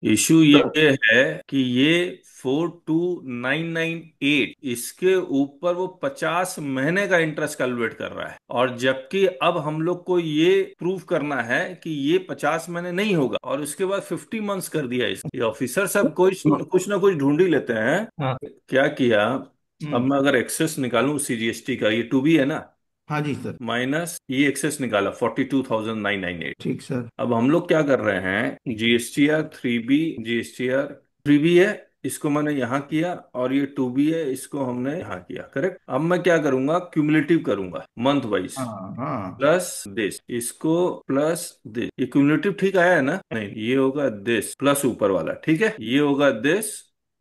Issue ये है कि ये 42998 इसके ऊपर वो 50 महीने का इंटरेस्ट कैलकुलेट कर रहा है, और जबकि अब हम लोग को ये प्रूव करना है कि ये 50 महीने नहीं होगा, और उसके बाद 50 मंथ्स कर दिया ये ऑफिसर सब कुछ ना कुछ ढूंढ ही लेते हैं। हाँ। क्या किया, अब हम्म। मैं अगर एक्सेस निकालूं सीजीएसटी का, ये टू बी है ना, हाँ जी सर। माइनस ये एक्सेस निकाला 42,998। ठीक सर। अब हम लोग क्या कर रहे हैं, जीएसटीआर 3B, जीएसटीआर 3B है, इसको मैंने यहाँ किया, और ये 2B है, इसको हमने यहाँ किया, करेक्ट। अब मैं क्या करूंगा, क्यूमुलेटिव करूंगा मंथ वाइज, हाँ हाँ। प्लस दिस, इसको प्लस दिस, ये क्यूमुलेटिव ठीक आया है ना, नहीं ये होगा दिस प्लस ऊपर वाला, ठीक है, ये होगा दिस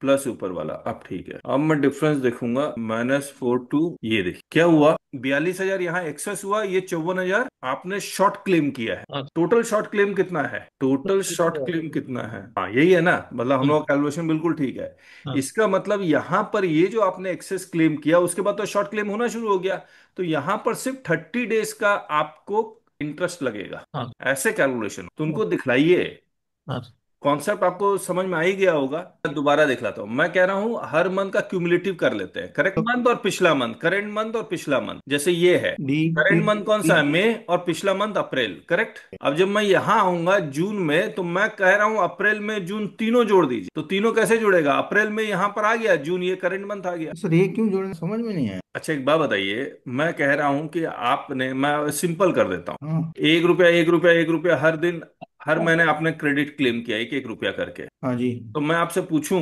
प्लस ऊपर वाला, अब ठीक है। अब मैं डिफरेंस देखूंगा, -42, ये देख क्या हुआ, 42,000 यहाँ एक्सेस हुआ, ये 54,000 आपने शॉर्ट क्लेम किया है। हाँ। टोटल शॉर्ट क्लेम कितना है, टोटल शॉर्ट क्लेम कितना है, हाँ यही है ना, मतलब हम हम्म। लोग का कैलकुलेशन बिल्कुल ठीक है। हाँ। इसका मतलब यहां पर ये जो आपने एक्सेस क्लेम किया, उसके बाद तो शॉर्ट क्लेम होना शुरू हो गया, तो यहां पर सिर्फ 30 डेज का आपको इंटरेस्ट लगेगा, हाँ। ऐसे कैलकुलेशन तो उनको दिखलाइए। हाँ। कॉन्सेप्ट आपको समझ में आ ही गया होगा। दोबारा दिखलाता हूं, मैं कह रहा हूं हर मंथ का क्यूमुलेटिव कर लेते हैं, करेक्ट मंथ और पिछला मंथ, करेंट मंथ और पिछला मंथ, जैसे ये है, डी करंट डी मंथ कौन सा है, मई, और पिछला मंथ अप्रैल, करेक्ट। अब जब मैं यहां आऊंगा जून में, तो मैं कह रहा हूं अप्रैल में जून तीनों जोड़ दीजिए, तो तीनों कैसे जुड़ेगा, अप्रैल में यहां पर आ गया जून, ये करंट मंथ आ गया। सर, ये क्यों जोड़ना समझ में नहीं आया। अच्छा एक बात बताइए, मैं कह रहा हूं कि आपने, मैं सिंपल कर देता हूँ, हाँ। 1 रुपया 1 रुपया 1 रुपया हर दिन, हर महीने आपने क्रेडिट क्लेम किया 1 1 रुपया करके, हाँ जी। तो मैं आपसे पूछूं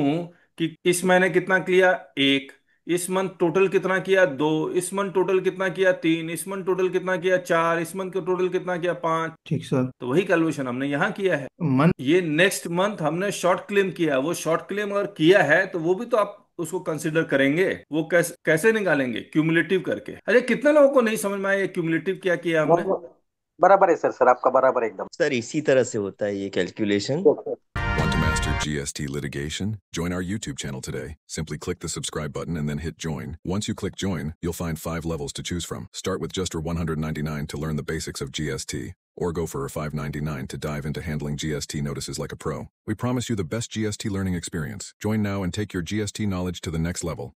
कि इस महीने कितना किया, एक, इस मंथ टोटल कितना किया, दो, इस मंथ टोटल कितना किया, तीन, इस मंथ टोटल कितना किया, चार, इस मंथ का टोटल कितना किया, पांच। ठीक सर। तो वही कैलकुलेशन हमने यहाँ किया है। मन। ये नेक्स्ट मंथ हमने शॉर्ट क्लेम किया, वो शॉर्ट क्लेम अगर किया है तो वो भी तो आप उसको कंसिडर करेंगे, वो कैसे कैसे निकालेंगे, क्यूमुलेटिव करके। अरे कितने लोगों को नहीं समझ में आया क्यूमुलेटिव क्या किया हमने। बराबर है सर, सर आपका बराबर है एकदम। सर इसी तरह से होता है ये calculation. Want to master GST litigation? Join our YouTube channel today. Simply click the subscribe button and then hit join. Once you click join, you'll find 5 levels to choose from. Start with just 199 to learn the basics of GST, or go for a 599 to dive into handling GST notices like a pro. We promise you the best GST learning experience. Join now and take your GST knowledge to the next level.